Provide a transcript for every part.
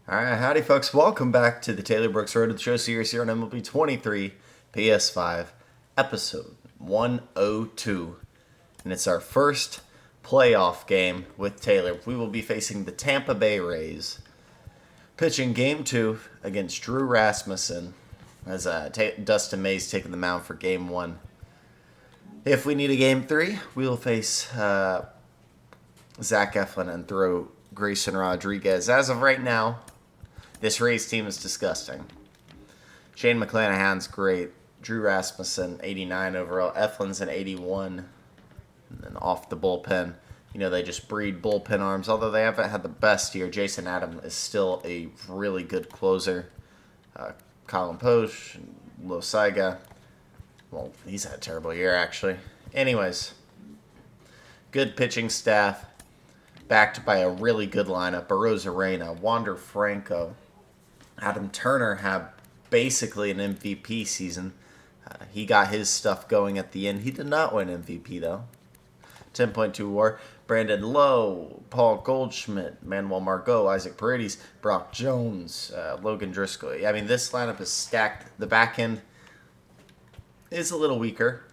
Alright, howdy folks. Welcome back to the Taylor Brooks Road to the Show series here on MLB 23 PS5, episode 102. And it's our first playoff game with Taylor. We will be facing the Tampa Bay Rays, pitching game 2 against Drew Rasmussen, as Dustin May's taking the mound for game 1. If we need a game 3, we will face Zach Eflin and throw Grayson Rodriguez. As of right now, this Rays team is disgusting. Shane McClanahan's great. Drew Rasmussen, 89 overall. Eflin's an 81. And then off the bullpen, they just breed bullpen arms. Although they haven't had the best year, Jason Adam is still a really good closer. Colin Posh, Losaiga. Well, he's had a terrible year, actually. Anyways, good pitching staff, backed by a really good lineup. Arozarena, Wander Franco, Adam Turner had basically an MVP season. He got his stuff going at the end. He did not win MVP, though. 10.2 WAR. Brandon Lowe, Paul Goldschmidt, Manuel Margot, Isaac Paredes, Brock Jones, Logan Driscoll. I mean, this lineup is stacked. The back end is a little weaker.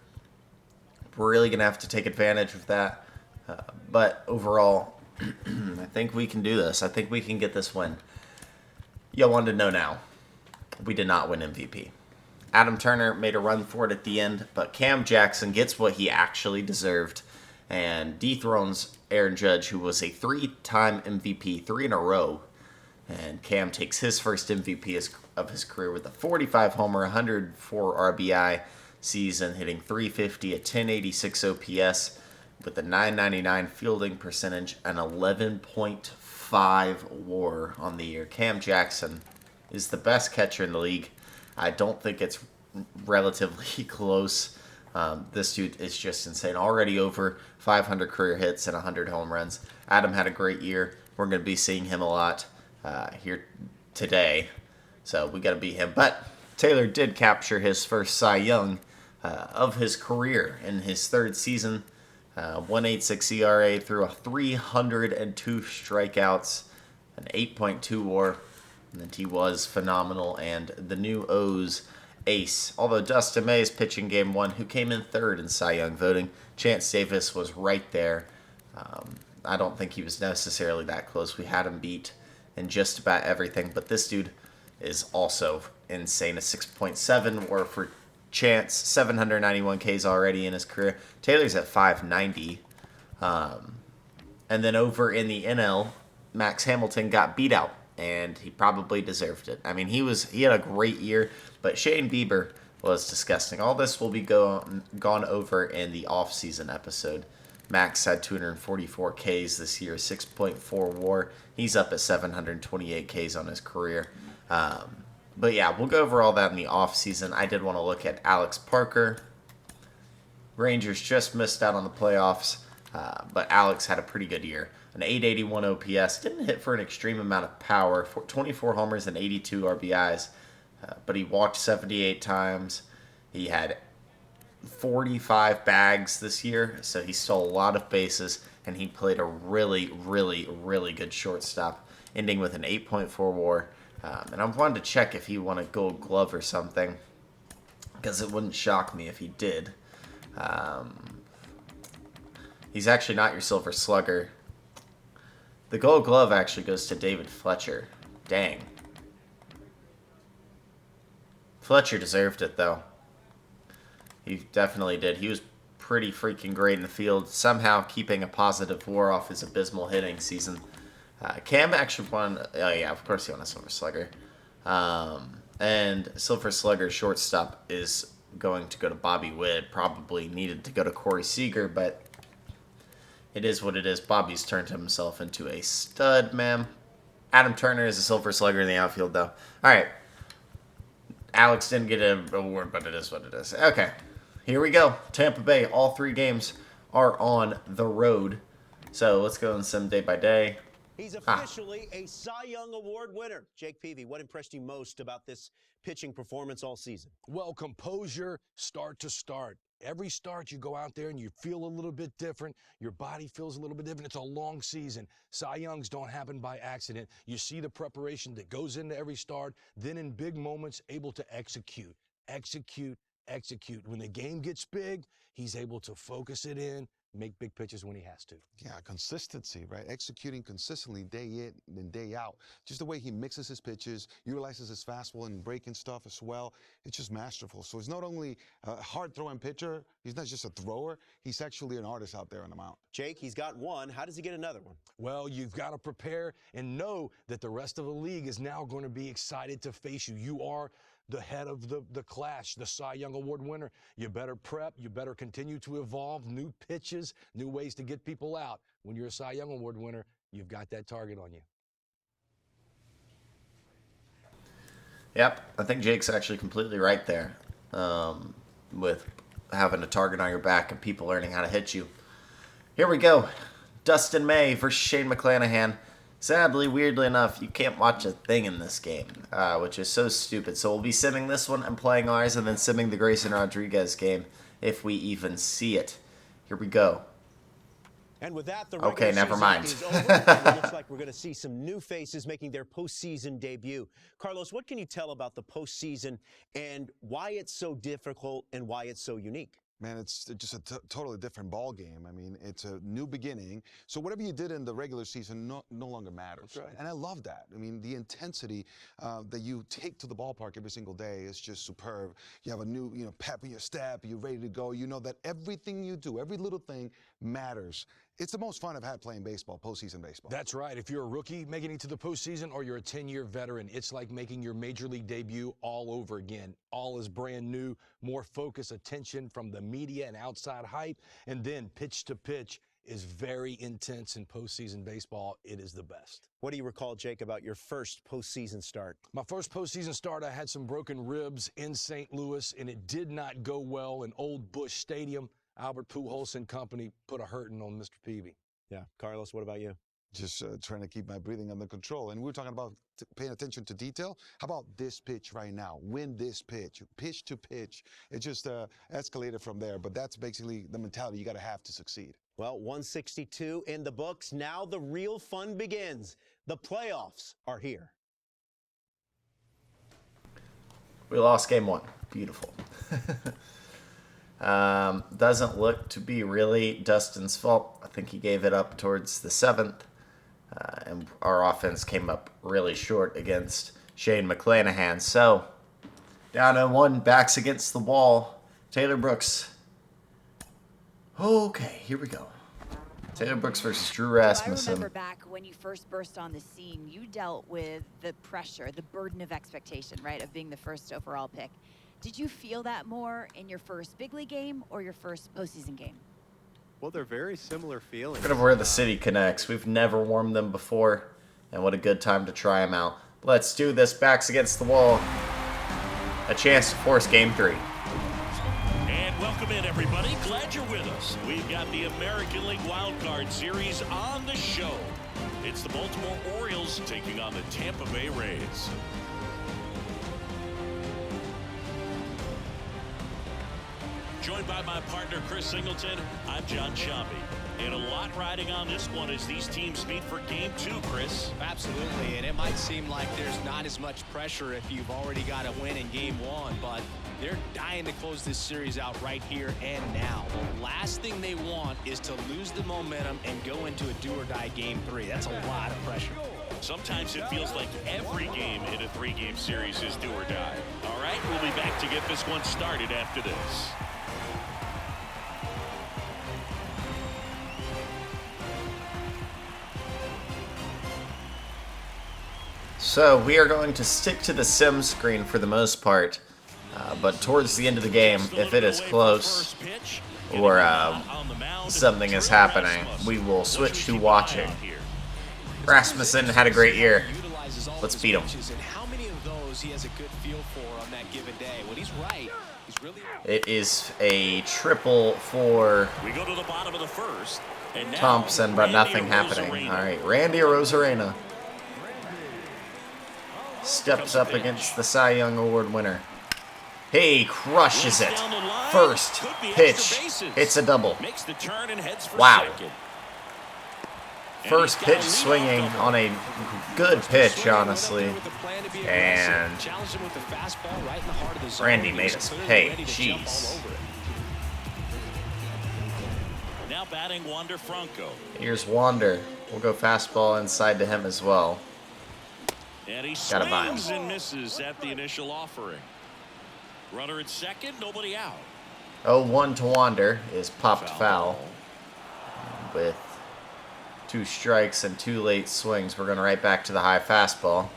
We're really going to have to take advantage of that. But overall, I think we can do this. I think we can get this win. Y'all wanted to know now. We did not win MVP. Adam Turner made a run for it at the end, but Cam Jackson gets what he actually deserved and dethrones Aaron Judge, who was a 3-time MVP, 3 in a row. And Cam takes his first MVP of his career with a 45 homer, 104 RBI season, hitting 350, a 1086 OPS with a 999 fielding percentage, and 11.5 WAR on the year. Cam Jackson is the best catcher in the league. I don't think it's relatively close. This dude is just insane. Already over 500 career hits and 100 home runs. Adam had a great year. We're going to be seeing him a lot here today. So we got to beat him. But Taylor did capture his first Cy Young of his career in his third season. 1.86 ERA through 302 strikeouts, an 8.2 WAR, and he was phenomenal. And the new O's ace, although Dustin May is pitching game 1, who came in third in Cy Young voting. Chance Davis was right there. I don't think he was necessarily that close. We had him beat in just about everything, but this dude is also insane. A 6.7 WAR for Chance, 791 Ks already in his career. Taylor's at 590. And then over in the NL, Max Hamilton got beat out, and he probably deserved it. I mean, he had a great year, but Shane Bieber was disgusting. All this will be gone over in the off-season episode. Max had 244 Ks this year, 6.4 WAR. He's up at 728 Ks on his career. But yeah, we'll go over all that in the offseason. I did want to look at Alex Parker. Rangers just missed out on the playoffs, but Alex had a pretty good year. An 881 OPS. Didn't hit for an extreme amount of power. 24 homers and 82 RBIs. But he walked 78 times. He had 45 bags this year, so he stole a lot of bases, and he played a really, really, really good shortstop, ending with an 8.4 WAR. And I wanted to check if he won a gold glove or something, because it wouldn't shock me if he did. He's actually not your silver slugger. The gold glove actually goes to David Fletcher. Dang. Fletcher deserved it, though. He definitely did. He was pretty freaking great in the field, somehow keeping a positive WAR off his abysmal hitting season. Cam actually won. Oh yeah, of course he won a Silver Slugger. And Silver Slugger shortstop is going to go to Bobby Witt. Probably needed to go to Corey Seager, but it is what it is. Bobby's turned himself into a stud, man. Adam Turner is a Silver Slugger in the outfield, though. All right. Alex didn't get an award, but it is what it is. Okay, here we go. Tampa Bay. All 3 games are on the road. So let's go in some day by day. He's officially a Cy Young Award winner. Jake Peavy, what impressed you most about this pitching performance all season? Well, composure, start to start. Every start you go out there and you feel a little bit different. Your body feels a little bit different. It's a long season. Cy Youngs don't happen by accident. You see the preparation that goes into every start. Then in big moments, able to execute. When the game gets big, he's able to focus it in, make big pitches when he has to. Yeah, consistency, right? Executing consistently day in and day out. Just the way he mixes his pitches, utilizes his fastball and breaking stuff as well. It's just masterful. So he's not only a hard-throwing pitcher, he's not just a thrower, he's actually an artist out there on the mound. Jake, he's got one. How does he get another one? Well, you've got to prepare and know that the rest of the league is now going to be excited to face you. You are the head of the class, the Cy Young Award winner. You better prep. You better continue to evolve new pitches, new ways to get people out. When you're a Cy Young Award winner, you've got that target on you. Yep, I think Jake's actually completely right there with having a target on your back and people learning how to hit you. Here we go. Dustin May versus Shane McClanahan. Sadly, weirdly enough, you can't watch a thing in this game, which is so stupid. So we'll be simming this one and playing ours and then simming the Grayson Rodriguez game if we even see it. Here we go. And with that, the Okay, never mind. is over. And it looks like we're going to see some new faces making their postseason debut. Carlos, what can you tell about the postseason and why it's so difficult and why it's so unique? Man, it's just a totally different ball game. I mean, it's a new beginning. So whatever you did in the regular season no longer matters. That's right. And I love that. I mean, the intensity that you take to the ballpark every single day is just superb. You have a new, pep in your step. You're ready to go. You know that everything you do, every little thing matters. It's the most fun I've had playing baseball, postseason baseball. That's right. If you're a rookie making it to the postseason or you're a 10-year veteran, it's like making your major league debut all over again. All is brand new, more focus, attention from the media and outside hype, and then pitch to pitch is very intense in postseason baseball. It is the best. What do you recall, Jake, about your first postseason start? My first postseason start, I had some broken ribs in St. Louis, and it did not go well in Old Busch Stadium. Albert Pujols and company put a hurting on Mr. Peavy. Yeah. Carlos, what about you? Just trying to keep my breathing under control. And we were talking about paying attention to detail. How about this pitch right now? Win this pitch, pitch to pitch. It just escalated from there. But that's basically the mentality you got to have to succeed. Well, 162 in the books. Now the real fun begins. The playoffs are here. We lost game one. Beautiful. Doesn't look to be really Dustin's fault. I think he gave it up towards the 7th. And our offense came up really short against Shane McClanahan. So, down 0-1, backs against the wall. Taylor Brooks. Okay, here we go. Taylor Brooks versus Drew Rasmussen. I remember back when you first burst on the scene, you dealt with the pressure, the burden of expectation, right, of being the first overall pick. Did you feel that more in your first big league game or your first postseason game? Well, they're very similar feelings. Kind of where the city connects. We've never warmed them before, and what a good time to try them out. Let's do this. Backs against the wall. A chance to force game 3. And welcome in, everybody. Glad you're with us. We've got the American League Wild Card Series on the show. It's the Baltimore Orioles taking on the Tampa Bay Rays. Joined by my partner, Chris Singleton, I'm John Sciambi. And a lot riding on this one as these teams meet for Game 2, Chris. Absolutely, and it might seem like there's not as much pressure if you've already got a win in Game 1, but they're dying to close this series out right here and now. The last thing they want is to lose the momentum and go into a do-or-die Game 3. That's a lot of pressure. Sometimes it feels like every game in a 3-game series is do or die. All right, we'll be back to get this one started after this. So we are going to stick to the sim screen for the most part, but towards the end of the game, if it is close or something is happening, we will switch to watching. Rasmussen had a great year. Let's beat him. How many of those he has a good feel for on that given day? Well, he's right. He's really. It is a triple for We go to the bottom of the first, and now Thompson, but nothing happening. All right, Randy Arozarena steps up against the Cy Young Award winner. He crushes it. First pitch. It's a double. Makes the turn and heads for Wow. second. First pitch swinging on a good pitch, honestly. And Randy made us pay. Jeez. Now batting Wander Franco. Here's Wander. We'll go fastball inside to him as well. And he Gotta buy him. swings and misses at the initial offering. Runner at second, nobody out. 0-1 to Wander is popped foul. With 2 strikes and 2 late swings, we're going to right back to the high fastball.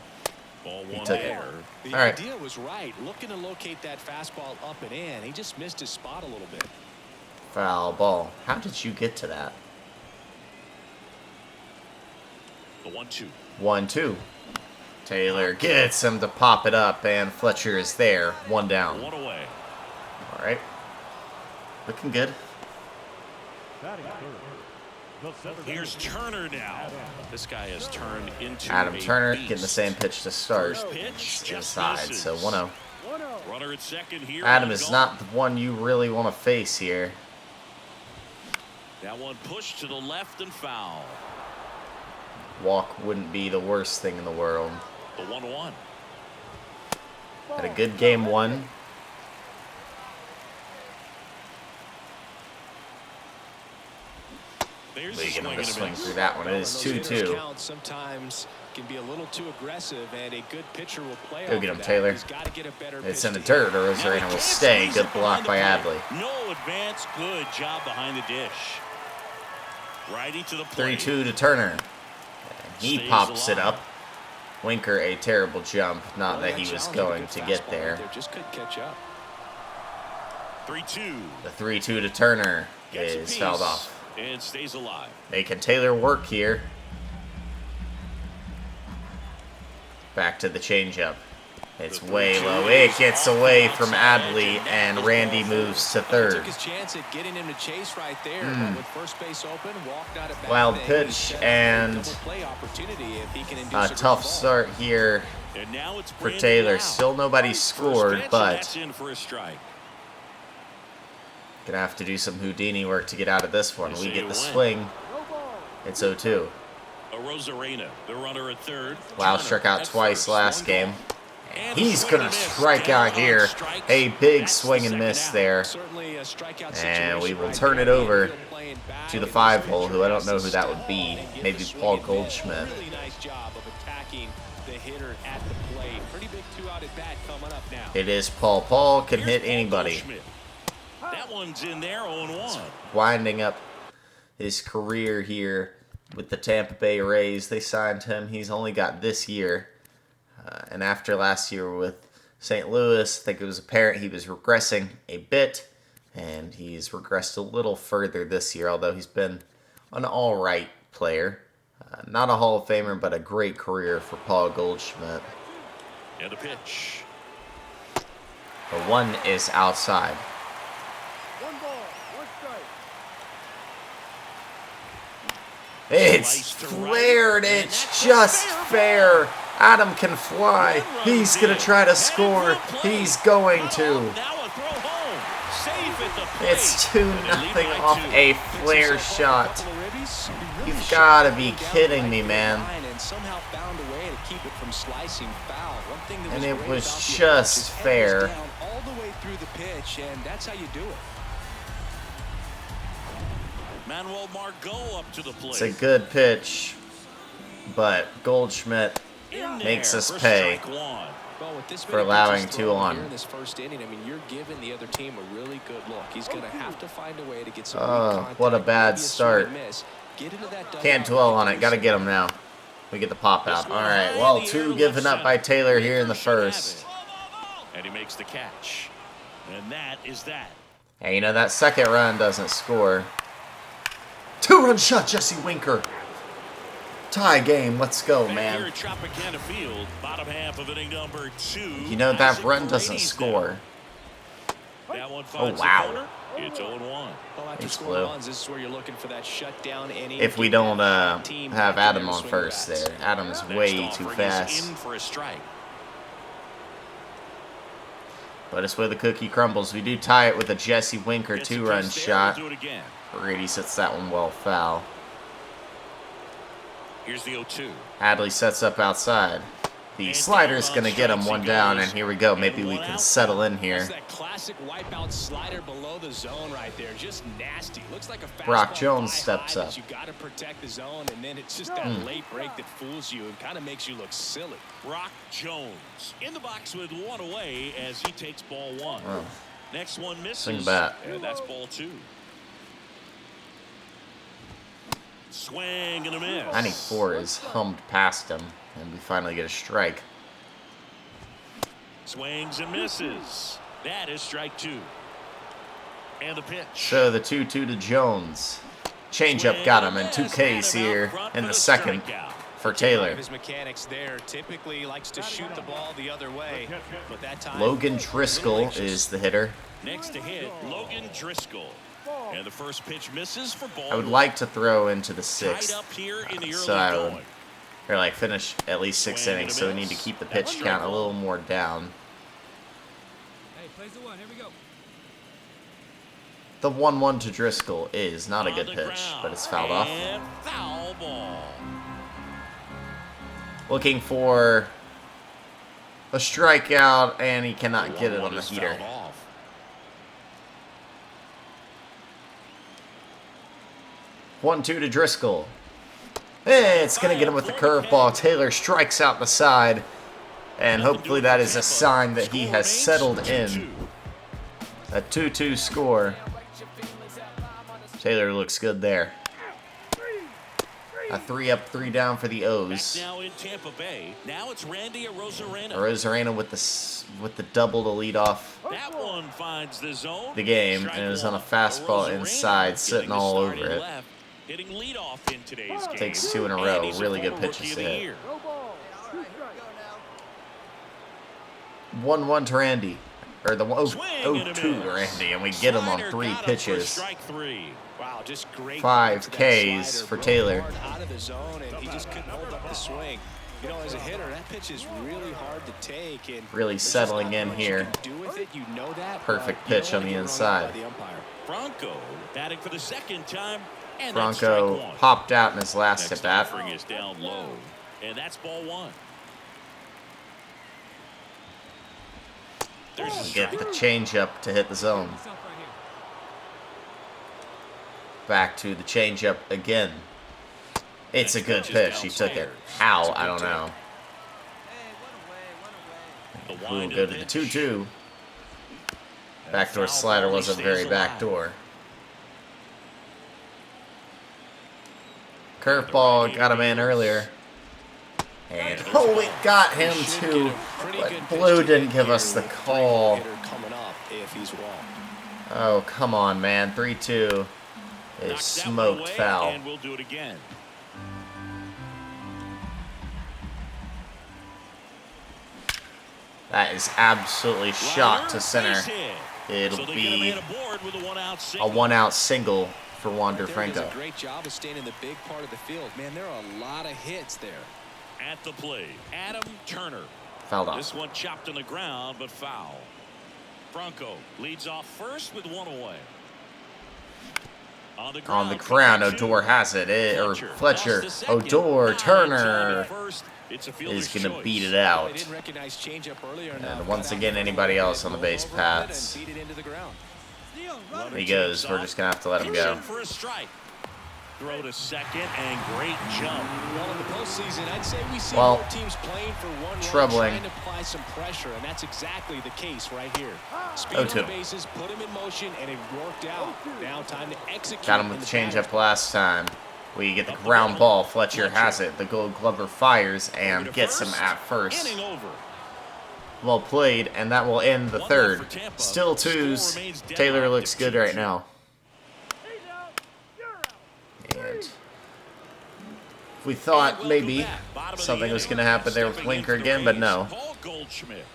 Ball He one took it. there. The All right. idea was right. Looking to locate that fastball up and in. He just missed his spot a little bit. Foul ball. How did you get to that? The 1-2. 1-2. Taylor gets him to pop it up, and Fletcher is there. 1 down. One away. All right. Looking good. Here's Turner now. This guy has turned into Adam a Turner beast. getting the same pitch to start. First pitch, just Inside, misses. so 1-0. Runner at second here. Adam on is goal. not the one you really want to face here. That one pushed to the left and foul. Walk wouldn't be the worst thing in the world. The 1-1. Had a good game 1. There's Lee a getting swing to and a swing miss. through that one. It is 2-2. Sometimes can be a little too aggressive, and a good pitcher will play. Go off get of him, that. Taylor. He's got to get a better It's pitch in the to dirt, hit. or Rosarena will stay. Good block by Adley. No advance. Good job behind the dish. Righty to the plate. 3-2 to Turner. And he Stays pops it alive. up. Winker, a terrible jump. Not that he was going to get there. Just couldn't catch up. 3-2. The 3-2 to Turner Gets a is piece fouled off. and stays alive. Making Taylor work here. Back to the changeup. It's way low. It gets away from Adley, and Randy moves to Took third. his chance at getting him to chase right there, but with first base open, walked out of back. Wild then. pitch He's set up and for a double play opportunity if he can induce A good tough ball. start here And now it's for Brandon Taylor. Lau. Still nobody First scored, pitch, and but that's in for a strike. gonna have to do some Houdini work to get out of this one. They We say get you the win. swing. It's 0-2. A Rosarena, the runner at third. Lau Turner struck out at twice first. last One game. ball. And He's swing gonna and miss. strike Down out on here. strikes. A big That's the swing and second miss out. there. Certainly a strikeout And we situation will right turn it there. over Playing back. to the 5-hole, who I don't know who that would be. And get Maybe the swing Paul and miss. Goldschmidt. Really nice job of attacking the hitter at the plate. Pretty big 2-out at bat coming up now. It is Paul. Paul can Here's hit Paul anybody. Goldschmidt. That one's in there, 0-1. Winding up his career here with the Tampa Bay Rays. They signed him. He's only got this year. And after last year with St. Louis, I think it was apparent he was regressing a bit. And he's regressed a little further this year, although he's been an all-right player. Not a Hall of Famer, but a great career for Paul Goldschmidt. And a pitch. The 1 is outside. It's flared. It's just fair. Adam can fly. He's going to try to score. He's going to. Now a throw home. Safe at the plate. It's 2-0 by off 2. a flare shot. You've got to be kidding me, man. And somehow found a way to keep it from slicing foul. One thing that And was it great was about the just approach is fair. head was down all the way through the pitch, and that's how you do it. Manuel Margot up to the plate. It's a good pitch, but Goldschmidt In makes there us for pay. strike one. Well, with this For many allowing pitches 2 thrown on. here in this first inning, I mean, you're giving the other team a really good look. He's going to have to find a way to get some weak contact, what a bad maybe swing start. and miss. Get into that dugout Can't dwell on and it. Got to get him now. We get the pop out. All right. Well, 2 given up by Taylor here in the first. And he makes the catch. And that is that. Hey, you know, that second run doesn't score. 2-run shot, Jesse Winker. Tie game. Let's go, Back here man. at Tropicana Field, bottom half of inning number 2. You know, that Isaac run doesn't Brady's score. down. That one finds wow. the corner. It's 0-1. Well, after He's scoring blue. runs, this is where you're looking for that shutdown inning. If we Get don't that team have back in Adam there on swinging first bats. there. Adam's Next way offering too is fast. in for a strike. But it's where the cookie crumbles. We do tie it with a Jesse Winker Gets the 2-run pitch there, shot. we'll do it again. Brady sets that one well foul. Here's the 0-2. Hadley sets up outside. The slider's going to get him one down, and here we go. Maybe we can settle in here. That's that classic wipeout slider below the zone right there. Just nasty. Looks like a fastball Brock Jones fly steps high up. that you got to protect the zone, and then it's just that late break that fools you and kind of makes you look silly. Brock Jones in the box with one away as he takes ball one. Oh. Next one misses. Swing bat. And that's ball two. Swing and a miss. 94 is hummed past him, and we finally get a strike. Swings and misses. That is strike two. And the pitch. So the 2-2 to Jones. Changeup got him, and 2 Ks here in the second for Taylor. His mechanics there typically likes to shoot the ball the other way, but that time Logan Driscoll is the hitter. Next to hit, Logan Driscoll. And the first pitch misses for ball. I would like to throw into the Tied 6th, up here in the early so I would, going. or like finish at least 6 innings. So we need to keep the pitch count a little more down. Hey, plays the one. Here we go. The 1-1 to Driscoll is not a good On the pitch, ground. but it's fouled off. And foul ball. Looking for a strikeout, and he cannot get it on the is heater. fouled off. One-two to Driscoll. It's going to get him with the curveball. Taylor strikes out the side, and hopefully that is a sign that he has settled in. A 2-2 score. Taylor looks good there. A 3-up, 3-down for the O's. Now in Tampa Bay. Now it's Randy Arozarena. Arozarena with the double to lead off That one finds the zone. the game, Strike and it was on a one. fastball Arozarena inside, sitting getting the all starting over it. left, hitting leadoff in today's game. Takes 2 in a And row. he's a Really good former pitches Rookie to of the hit. Year. 1-1 to Randy. Or the Swing and a 0-2 to miss. Randy, and we get him on Slider 3 got him for pitches. strike three. wow, just great. 5 to that Ks slider. for Broke Taylor. hard out of the zone, and he just couldn't hold up the swing. You know, as a hitter, that pitch is really hard to take, and Really there's just settling not in much here. You can do with it. You know that. Perfect but you pitch don't on the wanna get run out inside. by the umpire. Franco batting for the second time. And that's strike Bronco one. popped out in his last Next at bat. offering is down low. And that's ball one. There's a Get strike. the changeup to hit the zone. Yourself right here. Back to the changeup again. It's a good Next pitch pitch. is He took it. downstairs. How? It's a I good don't know. The We'll wind go of to the pitch. 2-2. Backdoor Foul slider ball, he wasn't stays very alive. backdoor. Curveball got him in earlier. And oh, it got him Should too. get a pretty But good pitch Blue to didn't hit give here us the with a call. hitter coming up if he's walked. Oh, come on, man. 3-2 is Knocked that one smoked away, foul. And we'll do it again. That is absolutely shot to center. Base hit. It'll So they get a be man aboard with a one-out a single. 1-out single for Wander There does Franco. a great job of staying in the big part of the field. Man, there are a lot of hits there. At the plate, Adam Turner. Fouled This off. one chopped on the ground, but foul. Franco leads off first with one away. On the ground, Odor has it. Or Fletcher. Odor, Turner is going to beat it Well, out. they didn't recognize changeup earlier enough. And once Got again, out anybody there, else on the base rolled over it and paths. beat it into the ground. He goes. We're just going to have to let him He's go. in for a strike. Throw to second and great jump. Well, in the postseason, I'd say we see Well, more teams playing for one troubling. run, trying to apply some pressure, and that's exactly the case right here. Speed 0-2. on the bases, put him in motion, and it worked out. Now time to execute. Got him with the changeup last time. We get the ground ball. Fletcher has it. The Gold Glover fires and gets him at first. Inning over. Well played, and that will end the One third. left for Tampa. Still Score twos. remains Taylor deadlocked looks at good 2-2. right now. And we thought maybe something was going to happen there with Winker again, but no. Paul Goldschmidt.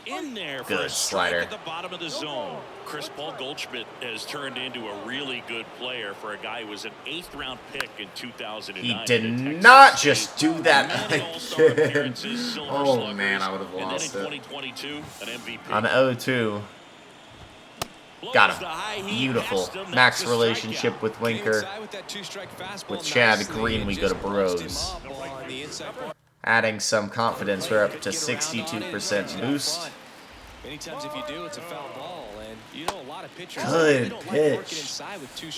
in there for Good a slider. strike at the bottom of the zone. Chris Paul Goldschmidt has turned into a really good player for a guy who was an 8th-round pick in 2009. He did not just do that again. Oh, man, I would have lost it. And then in 2022, an MVP. On 0-2. Got him. Beautiful. Max relationship with Winker. With Chad Green, we go to Bros. Adding some confidence, we're up to 62% boost. Many times if you do, it's a foul ball, and you know a lot of pitchers. Good pitch.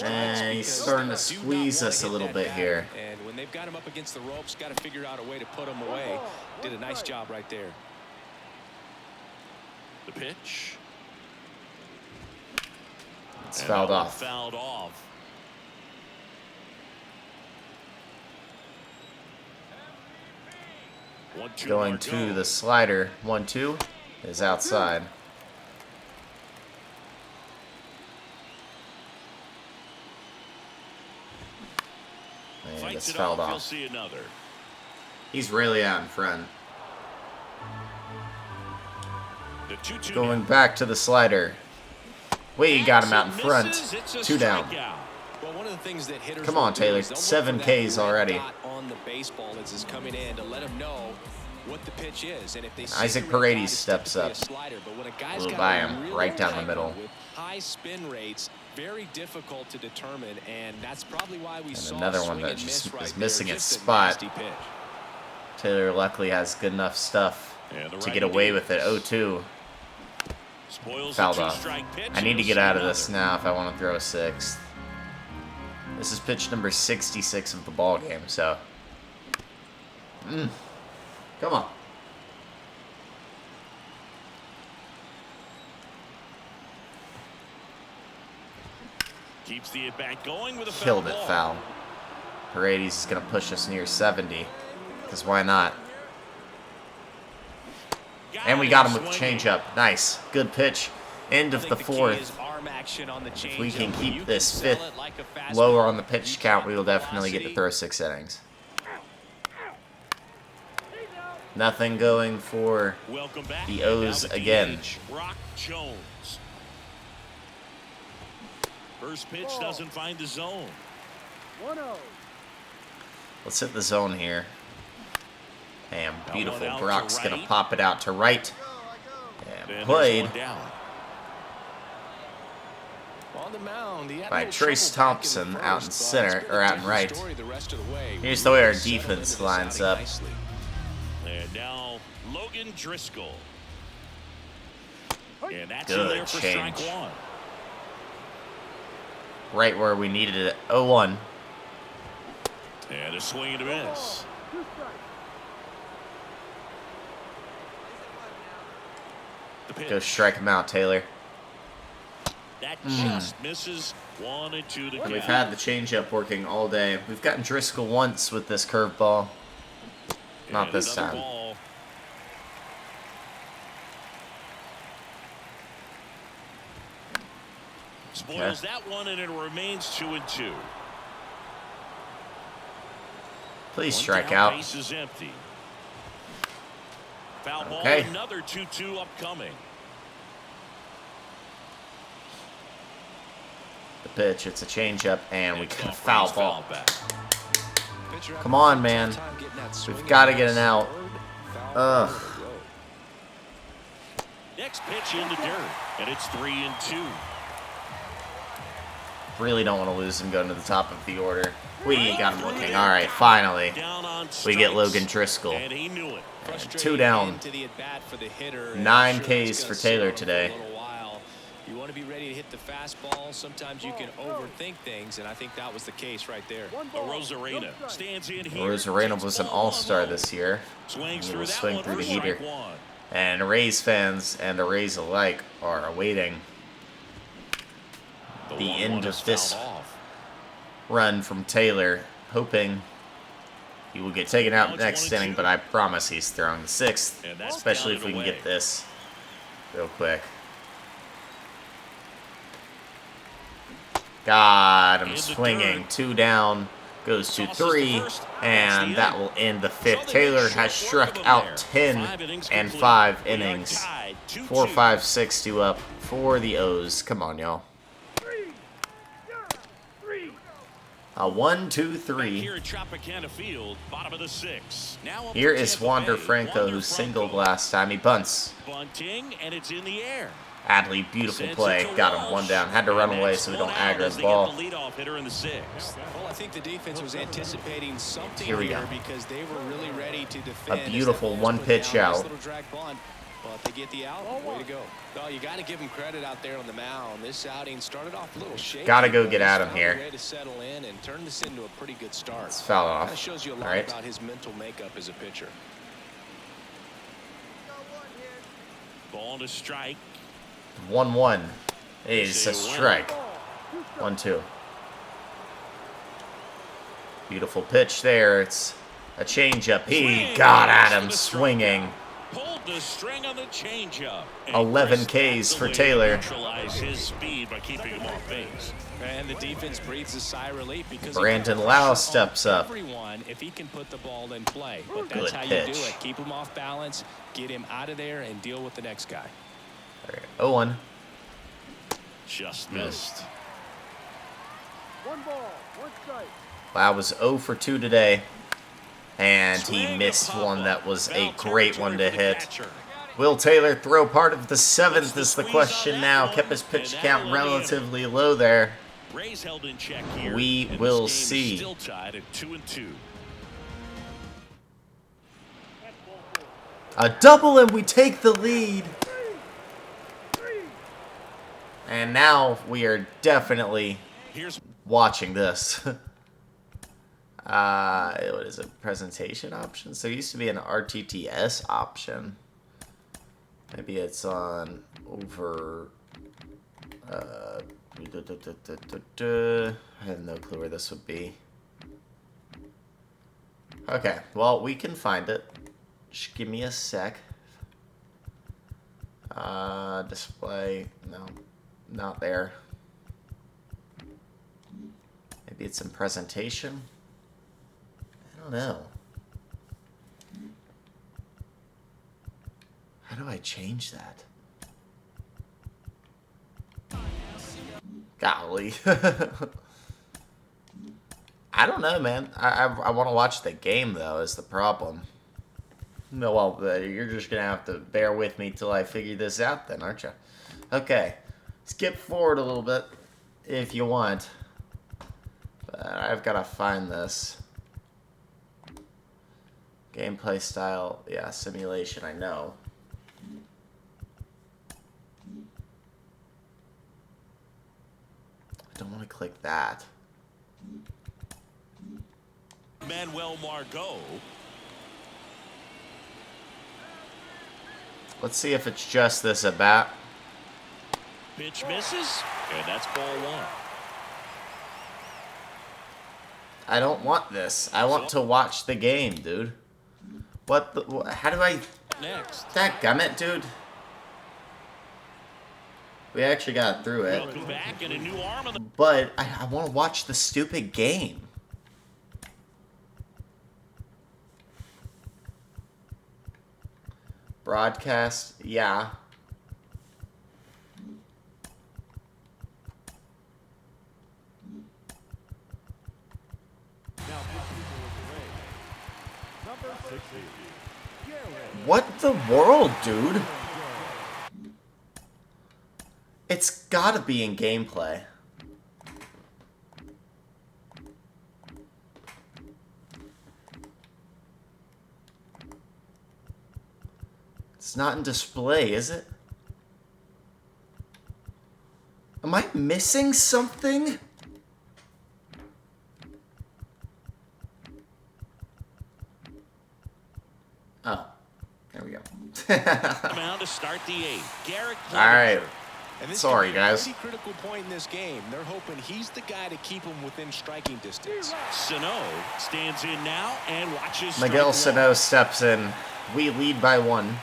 And he's starting to squeeze us a little bit here. And when they've got him up against the ropes, got to figure out a way to put him away. Did a nice job right there. The pitch. It's fouled off. Fouled off. Going to the slider. 1-2 is outside. And it's fouled off. He's really out in front. Going back to the slider. We got him out in front. 2 down. Come on, Taylor. 7 Ks already. On the baseball is coming in to let them know what the pitch is, and if they Isaac Paredes steps up. Blew by him right down the middle. With high spin rates, very difficult to determine, and that's probably why we saw another one that just is missing its spot. Taylor luckily has good enough stuff to get away with it. 0-2. Fouled off. I need to get out of this now if I want to throw a 6th. This is pitch number 66 of the ball game, so. Come on. Keeps the at-bat going with a foul Killed it, ball. foul. Paredes is going to push us near 70, because why not? And we got him with the changeup. Nice. Good pitch. End of the 4th. If we can keep this 5th lower on the pitch count, we will definitely get to throw 6 innings. Nothing going for the O's again. Brock Jones. First pitch doesn't find the zone. 1-0. Let's hit the zone here. Damn, beautiful. Brock's going to pop it out to right. And played by Trace Thompson out in center, or out in right. Here's the way our defense lines up. And now Logan Driscoll. And that's Good in there for change. strike 1. Right where we needed it. 0-1. And a swing and a miss. Go strike him out, Taylor. That just misses. 1 and 2 to And count. we've had the changeup working all day. We've gotten Driscoll once with this curveball. Not And this another time. ball. Spoils that one, and it remains 2 and 2. Please One strike down, out. Base is empty. Foul ball. Okay. Another 2-2 upcoming. The pitch, it's a changeup, and we got a foul ball. Back. Come on, man. We've got to get an out. Ugh. Next pitch in the dirt, and it's 3 and 2. Really don't want to lose him going to the top of the order. We got him looking. All right, finally. Down on We get strikes, Logan Driscoll. and he knew it. And 2 down. 9 Ks for Taylor today. You want to be ready to hit the fastball. Sometimes you can overthink things, and I think that was the case right there. Rosarena stands in here. Rosarena was an all-star this year. Swings He through will that swing one through for the heater. strike 1. And Rays fans and the Rays alike are awaiting the 1-1 end is of this fouled off. run from Taylor, hoping he will get taken out next inning, but I promise he's throwing the 6th, And that's especially if we counted can get away. this real quick. Got him In the swinging. dirt. 2 down, goes to 3, and that will end the 5th. Taylor has struck out 10 and 5 innings 2-2. 4, 5, 6-2 up for the O's. Come on, y'all. A 1, 2, 3. Here at Tropicana Field, bottom of the 6th. Now up Here to is Tampa Wander Bay. Franco, Wander who singled Franco. last time. He bunts. Bunting, and it's in the air. Adley, beautiful Sends play. it to Got him Walsh. one down. Had to run And away that's so we one don't out aggro as the they ball. get the leadoff hitter in the 6th. Well, I think the defense was anticipating something Here we here go. because they were really ready to defend. A as beautiful that ball one was put pitch down. Nice out. little drag bunt, but they get the out. Way to go. Well, you got to give him credit out there on the mound. This outing started off a little shaky. Gotta go but get he's Adam found here. a way to settle in and turn this into a pretty good start. Let's foul Kind of off. shows you a All lot right. about his mental makeup as a pitcher. Ball to strike. 1-1 is a strike. 1-2. Beautiful pitch there. It's a changeup. He Swing. got Goes Adam for the swinging. Pulled the string on the changeup. 11 Ks for Taylor. Neutralize his speed by keeping him off base. And the defense breathes a sigh of relief because Brandon he got Lau pressure steps on up. everyone if he can put the ball in play. But Good that's how you do pitch. it. Keep him off balance, get him out of there, and deal with the next guy. All right, 0-1. Just missed. Lau was 0 for 2 today. And he Swing missed to Papa. one that was a Foul great territory one to for the hit. catcher. Will Taylor throw part of the 7th the is the squeeze question on now. that Kept one, his pitch and count that'll end the relatively low there. Rays held in check here. We and will this game is see. Still tied at 2-2. A double and we take the lead. And now we are definitely Here's watching this. What is it? Presentation option? So it used to be an RTTS option. Maybe it's on over. I have no clue where this would be. Okay, well, we can find it. Just give me a sec. Display. No, not there. Maybe it's in presentation. I don't know. How do I change that? Golly. I don't know, man. I want to watch the game, though, is the problem. No, well, you're just going to have to bear with me till I figure this out then, aren't you? Okay. Skip forward a little bit if you want. But I've got to find this. Gameplay style. Yeah, simulation, I know. I don't want to click that. Manuel Margot. Let's see if it's just this at bat. Pitch misses, and that's ball one. I don't want this. I want to watch the game, dude. What the... How do I... Next. Dadgummit, dude. We actually got through it. Welcome back, and a new arm on the... But I want to watch the stupid game. Broadcast, yeah. What the world, dude? It's gotta be in gameplay. It's not in display, is it? Am I missing something? Oh, there we go. mound to start the 8th. Garrett All right. And this Sorry, could be a guys. pretty critical point in this game. They're hoping he's the guy to keep them within striking distance. Sano stands in now and watches. Miguel strike Sano one. steps in. We lead by 1.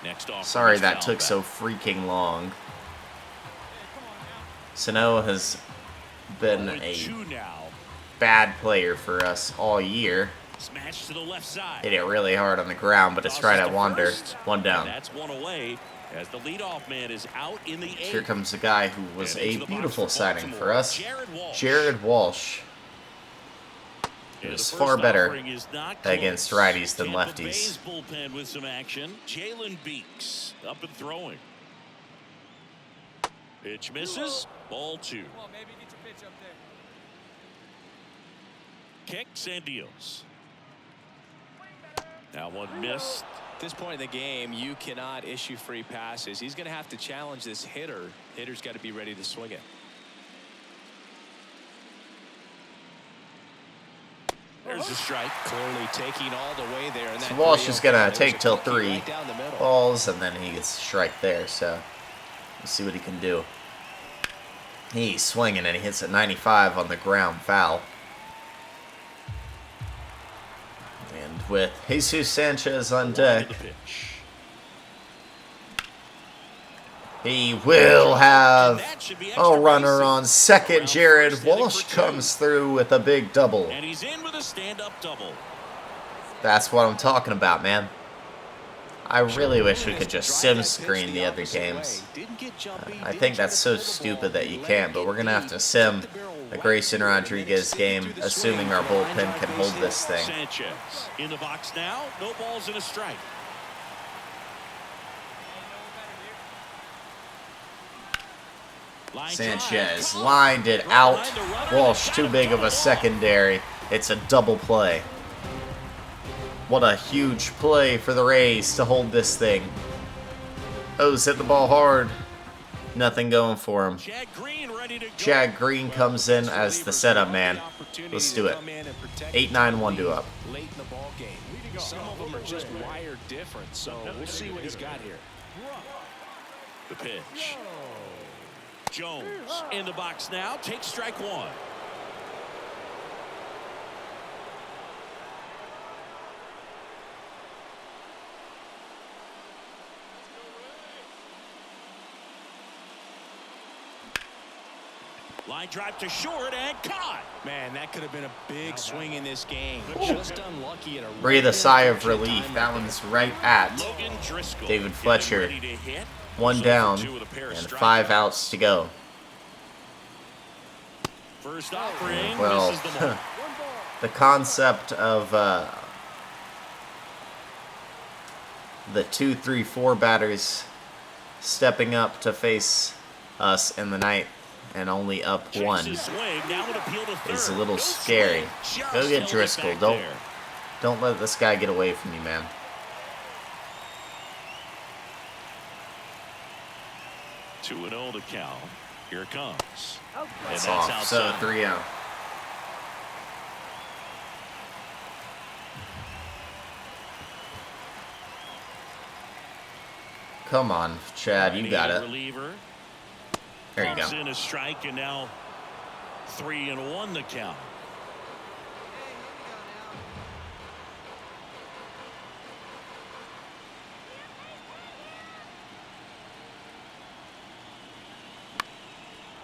Next off. Sorry is that foul took back. so freaking long. Sano has been a 0-2 now. bad player for us all year. Smash to the left side. Hit it really hard on the ground, but it's right at Wander. One down. And that's one away as the leadoff man is out in the eighth. Here comes the guy who was And a into the box beautiful for signing for Baltimore, us, Jared Walsh. He And was the far first better offering is not against close. righties than Tampa lefties. Bay's bullpen with some action. Jalen Beeks up and throwing. Pitch misses. Ball 2. Come on, baby, get your pitch up there. Kicks and deals. Now one missed. At this point in the game, you cannot issue free passes. He's going to have to challenge this hitter. Hitter's got to be ready to swing it. There's a strike. Clearly taking all the way there. And So that Walsh is 3-0 going count, to it was take a till quickie 3 right down the middle. balls, and then he gets a strike there. So let's see what he can do. He's swinging, and he hits at 95 on the ground foul. And with Jesus Sanchez on deck, The pitch. he will have a runner on second. Jared Walsh comes through with a big double. And he's in with a stand-up double. That's what I'm talking about, man. I really wish we could just sim screen the other games. I think that's so stupid that you can't, but we're going to have to sim the Grayson Rodriguez game, assuming our bullpen can hold this thing. Sanchez in the box now. No balls and a strike. Sanchez lined it out. Walsh too big of a secondary. It's a double play. What a huge play for the Rays to hold this thing. O's hit the ball hard. Nothing going for him. Chad Green comes in as the setup man. Let's do it. 8-9-1 due up. Late in the ball game. Some of them are just wired different, so we'll see what he's got here. The pitch. Jones in the box now. Takes strike 1. Line drive to short and caught. Man, that could have been a big swing in this game. Just unlucky at a Breathe a sigh of relief. That one's right at Logan Driscoll David getting Fletcher. ready to hit. 1 down and 5 outs to go. First offering Well, misses the mark. the concept of the 2, 3, 4 batters stepping up to face us in the ninth and only up 1 Checks his swing, now an appeal to third. is a little Go scary. swing. Go Just get held it Driscoll. back Don't there. don't let this guy get away from you, man. 2-0 to count. Here it comes. And It's that's off. So outside. 3-0. Come on, Chad, you got it. Reliever. There you Pops go. in a strike, and now 3-1 the count.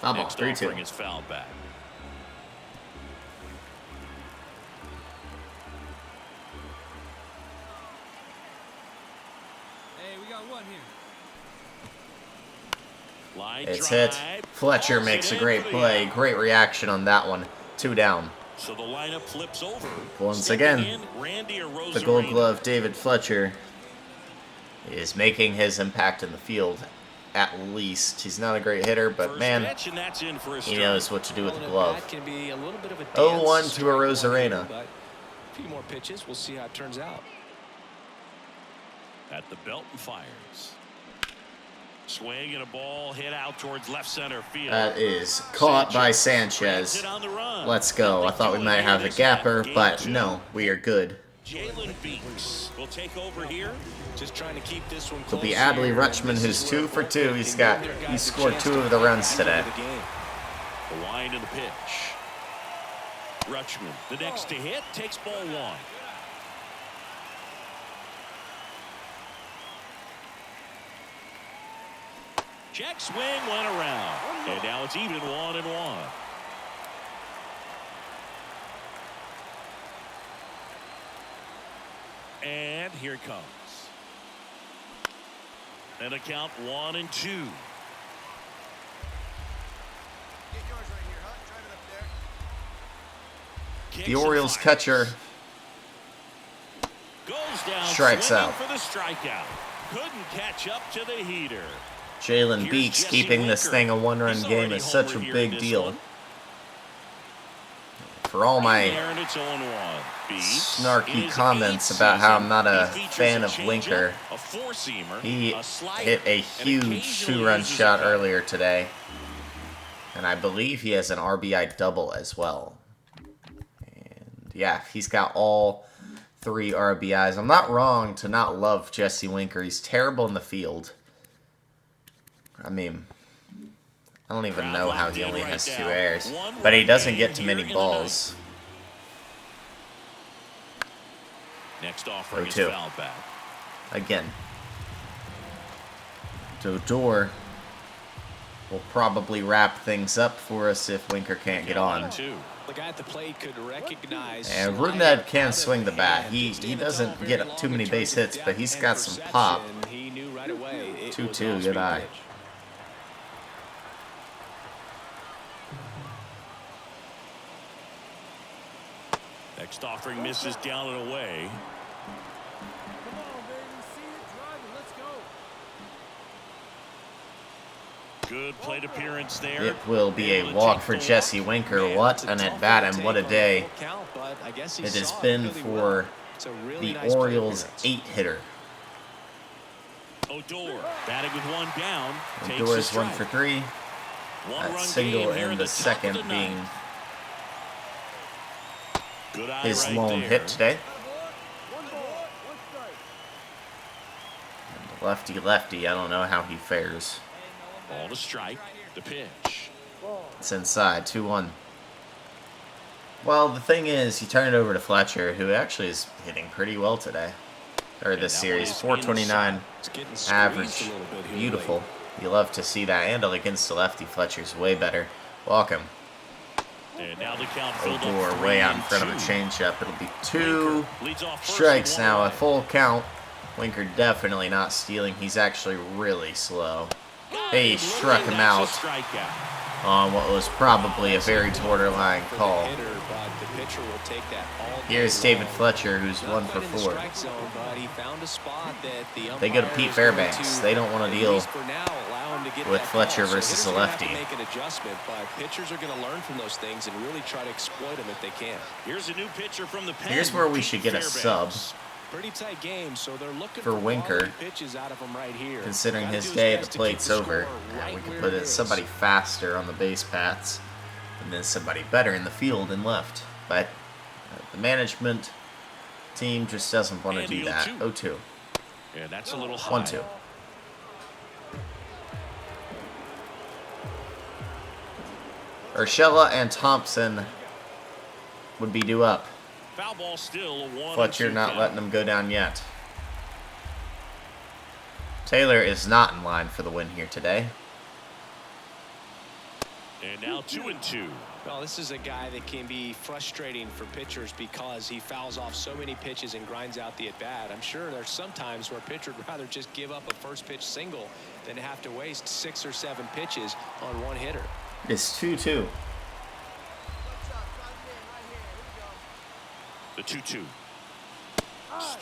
Foul ball, Next 3-2. offering is fouled back. Hey, we got one here. Line It's drive. hit. Fletcher Hauls makes it a in great for the play. out. Great reaction on that one. 2 down. So the lineup flips over. Once Stepping again, in, Randy The Gold Arozarena. Glove David Fletcher is making his impact in the field. At least he's not a great hitter, but First man, pitch, and that's in for a he strike. knows what to do with the That glove. can be a little bit of a 0-1 dance. to Arozarena. But a few more pitches. We'll see how it turns out. At the belt and fires. Swing and a ball hit out towards left center field. That is caught by Sanchez. Hit on the run. Let's go. I thought we might have a gapper, but no, we are good. Jalen Beeks will take over here. Just trying to keep this one It'll be close Adley here. Rutschman, This who's is 2 where for 2. both He can give their guys a scored chance 2 to of the runs hold on today. to the game. The wind of the pitch. Rutschman, the next to hit, takes ball 1. Check swing went around. And now it's even 1-1. And here it comes. And a count 1-2. Get yours right here, huh? Drive it up there. The Orioles catcher Goes down strikes swinging out. for the strikeout. Couldn't catch up to the heater. Jalen Here's Beeks Jesse keeping this Winker. thing a one-run He's game already is such a homered here in big this deal. one. For all my There, and it's 0-1. Beeks snarky is comments eighth about how I'm season. not a He features fan a of changeup, Winker, a four-seamer, he a slider, hit a and huge occasionally two-run uses a shot cutter. earlier today. And I believe he has an RBI double as well. And yeah, he's got all 3 RBIs. I'm not wrong to not love Jesse Winker. He's terrible in the field. I mean, I don't even know how he only has 2 errors. But he doesn't get too many balls. Next offering is 0-2. foul back. Again. Dodor will probably wrap things up for us if Winker can't get on. 1-2. The guy at the plate could recognize. And slide Rudnad can out swing of the bat. hand. He Standing doesn't tall get very too long many in base terms of hits, but depth he's and got some pop. perception. He knew right away it 2-2, was good off-speed eye. pitch. Next offering misses down and away. Come on, baby. See it, drive it. Let's go. Good plate appearance there. It will be Able a to walk take for the Jesse walk. Winker. Man, What it's a an tough at-bat one to and what a take on day full count, but I guess he it has saw been really for well. It's a really the nice plate Orioles appearance. 8-hitter. Odor batting with 1 down. Takes Odor a is 1 strike. for 3. One-run That single game here and in the top of second the being ninth. Good eye his right lone there. hit today. One ball, one strike. Lefty, I don't know how he fares. Ball to strike. The pitch. It's inside, 2-1. Well, the thing is, you turn it over to Fletcher, who actually is hitting pretty well today. Or this that series, one is 429 It's getting squeezed average. a little bit here Beautiful. lately. You love to see that. And against the lefty, Fletcher's way better. Welcome. And now the count filled up Odor way out in 3-2. front of a changeup. It'll be 2 Winker leads off first strikes with now, one a right. full count. Winker definitely not stealing. He's actually really slow. He struck him out That's a strikeout. on what was probably a very borderline For the call. hitter, but the pitcher will take that all day Here's David long. Fletcher, who's Not 1 for quite in the 4. strike zone, but he found a spot that the They go to umpire Pete is going Fairbanks. to, They don't want at to deal least for now, allow him to get with that Fletcher ball. So versus hitters a are gonna have to lefty. make an adjustment, but pitchers are going to learn from those things and really try to exploit them if they can. Here's a new pitcher from the pen. Here's where we Pete should get a sub. Fairbanks. Pretty tight game, so they're looking For for Winker, quality pitches out of him right here. Considering Gotta his do day at best the to keep plate's the over, score yeah, right we could where put it it is. somebody faster on the base paths, and then somebody better in the field and left. But the management team just doesn't want to And do the that. 0-2. 0-2. Yeah, that's a little high. 1-2. Urshela and Thompson would be due up. Foul ball still a 1-2 Fletcher not count. letting them go down yet. Taylor is not in line for the win here today. And now 2-2. Well, this is a guy that can be frustrating for pitchers because he fouls off so many pitches and grinds out the at-bat. I'm sure there's some times where a pitcher would rather just give up a first pitch single than have to waste 6 or 7 pitches on one hitter. It's 2-2. The 2-2.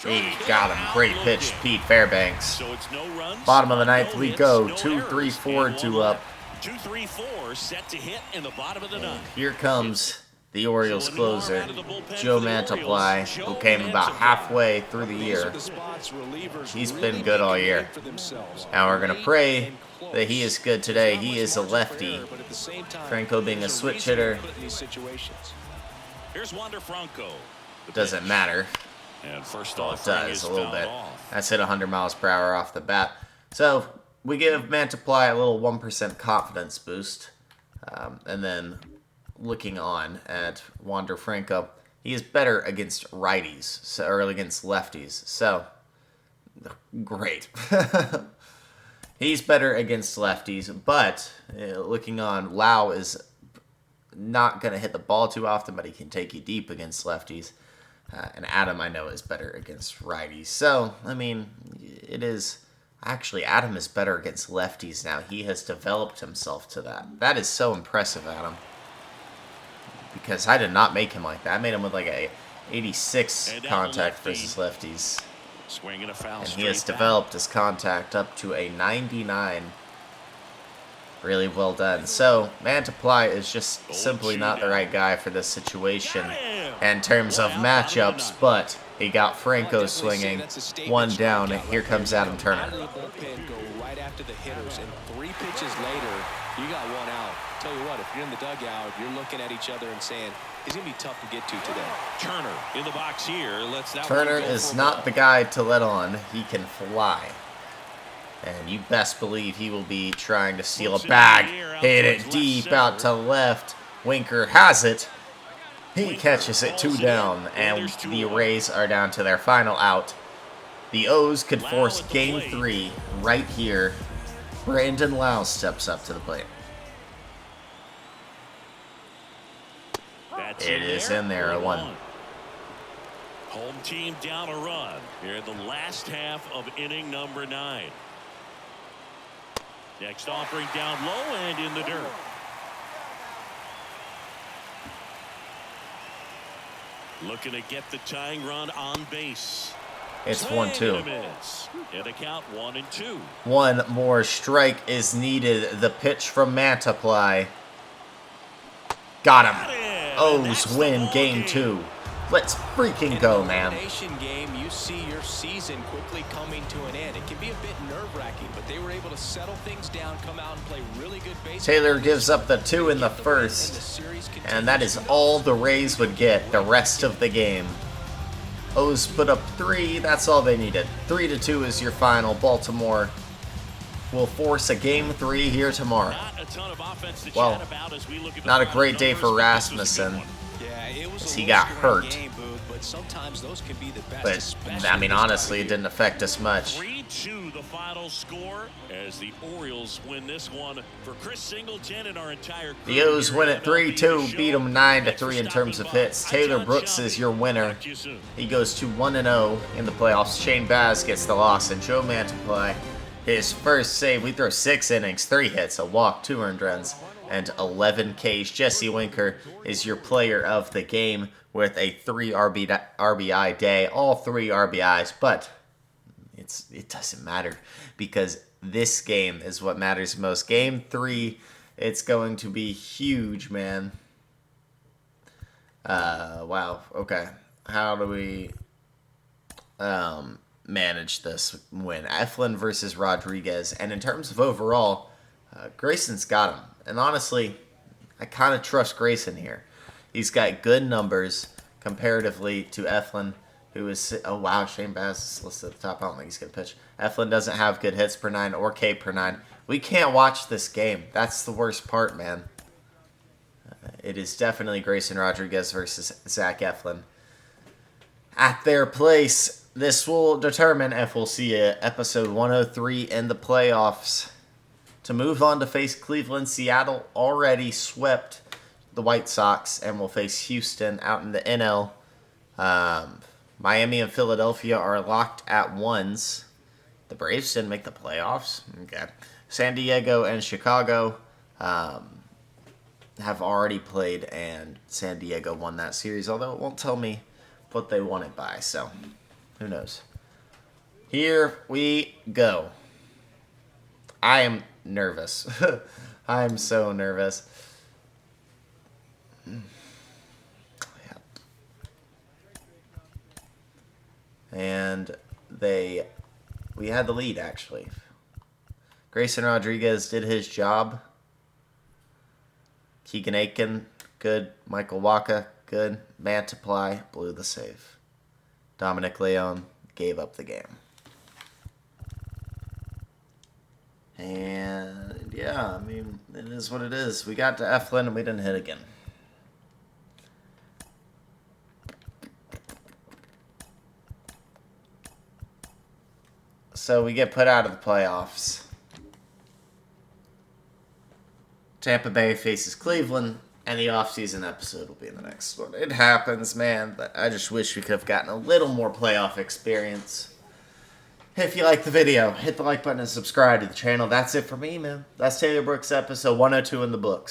He got him. Great pitch, Pete Fairbanks. So it's no runs. Bottom of the ninth no we hits, go. no 2, 3, errors, 4, and 2 one up. left. 2-3-4 set to hit in the bottom of the ninth. Here comes the Orioles So a new arm closer, out of the bullpen Joe for the Mantiply, Orioles, who Joe came about Mantiply. halfway through the These year. are the spots relievers He's really been good all make a year. name for themselves. Now we're going to pray And close. that he is good today. There's not He much is a margin for lefty. error, but at the same time, Franco being a there's switch reason to hitter. put in these situations. Here's Wander Franco. The Doesn't pitch. matter. And first Well, off, it does a little bit. Off. That's hit 100 miles per hour off the bat. So we give Mantiply a little 1% confidence boost. And then looking on at Wander Franco, he is better against righties, or against lefties. So, great. He's better against lefties, but looking on, Lau is not going to hit the ball too often, but he can take you deep against lefties. And Adam, I know, is better against righties. So, I mean, it is... Actually, Adam is better against lefties now. He has developed himself to that. That is so impressive, Adam. Because I did not make him like that. I made him with like a 86 contact versus lefties. Swinging a foul And he has straight developed his contact up to a 99. Really well done. So, Mantiply is just simply not the right guy for this situation in terms of matchups, but he got Franco swinging. One down, and here comes Adam Turner. Out of the bullpen, go right after the hitters, and 3 pitches later, you got 1 out. Tell you what, if you're in the dugout, you're looking at each other and saying, he's going to be tough to get to today. Turner in the box here. Lets that Turner one go is for a not ball. the guy to let on. He can fly. And you best believe he will be trying to steal a bag. Hit it deep out to left. Winker has it. He catches it 2 down. And the Rays are down to their final out. The O's could force Game 3 right here. Brandon Lau steps up to the plate. It is in there, a 1. Home team down a run here in the last half of inning number 9. Next offering down low and in the dirt. Looking to get the tying run on base. It's Swing 1-2. and a miss. And a count 1-2. One more strike is needed. The pitch from Mantiply. Got him. O's win Game 2. Let's freaking go, man. In an elimination game, you see your season quickly coming to an end. It can be a bit nerve-wracking, but they were able to settle things down, come out and play really good baseball. Taylor gives up the 2 in the first, and that is all the Rays would get the rest of the game. O's put up 3. That's all they needed. 3-2 is your final. Baltimore will force a Game 3 here tomorrow. Well, not a great day for Rasmussen. He got hurt. But, I mean, honestly, it didn't affect us much. 3-2 the final score as the Orioles win this one for Chris Singleton and our entire crew. The O's win it 3-2, beat them 9-3 in terms of hits. Taylor Brooks is your winner. He goes to 1-0 in the playoffs. Shane Baz gets the loss, and Joe Mantiply, his first save. We throw 6 innings, 3 hits, a walk, 2 earned runs, and 11 Ks. Jesse Winker is your player of the game with a 3 RBI day, all 3 RBIs, but it doesn't matter because this game is what matters most. Game 3, it's going to be huge, man. Wow, okay. How do we manage this win? Eflin versus Rodriguez, and in terms of overall, Grayson's got him. And honestly, I kind of trust Grayson here. He's got good numbers comparatively to Eflin, who is... Oh, wow, Shane Baz is listed at the top. I don't think he's going to pitch. Eflin doesn't have good hits per 9 or K per 9. We can't watch this game. That's the worst part, man. It is definitely Grayson Rodriguez versus Zach Eflin. At their place, this will determine if we'll see episode 103 in the playoffs. To move on to face Cleveland, Seattle already swept the White Sox and will face Houston out in the NL. Miami and Philadelphia are locked at 1s. The Braves didn't make the playoffs. Okay. San Diego and Chicago have already played, and San Diego won that series, although it won't tell me what they won it by, so who knows. Here we go. I am nervous. I'm so nervous. Yeah. And we had the lead, actually. Grayson Rodriguez did his job. Keegan Aiken, good. Michael Wacha, good. Mantiply blew the save. Dominic Leone gave up the game. And, yeah, I mean, it is what it is. We got to Eflin and we didn't hit again. So we get put out of the playoffs. Tampa Bay faces Cleveland. And the off-season episode will be in the next one. It happens, man, but I just wish we could have gotten a little more playoff experience. If you like the video, hit the like button and subscribe to the channel. That's it for me, man. That's Taylor Brooks episode 102 in the books.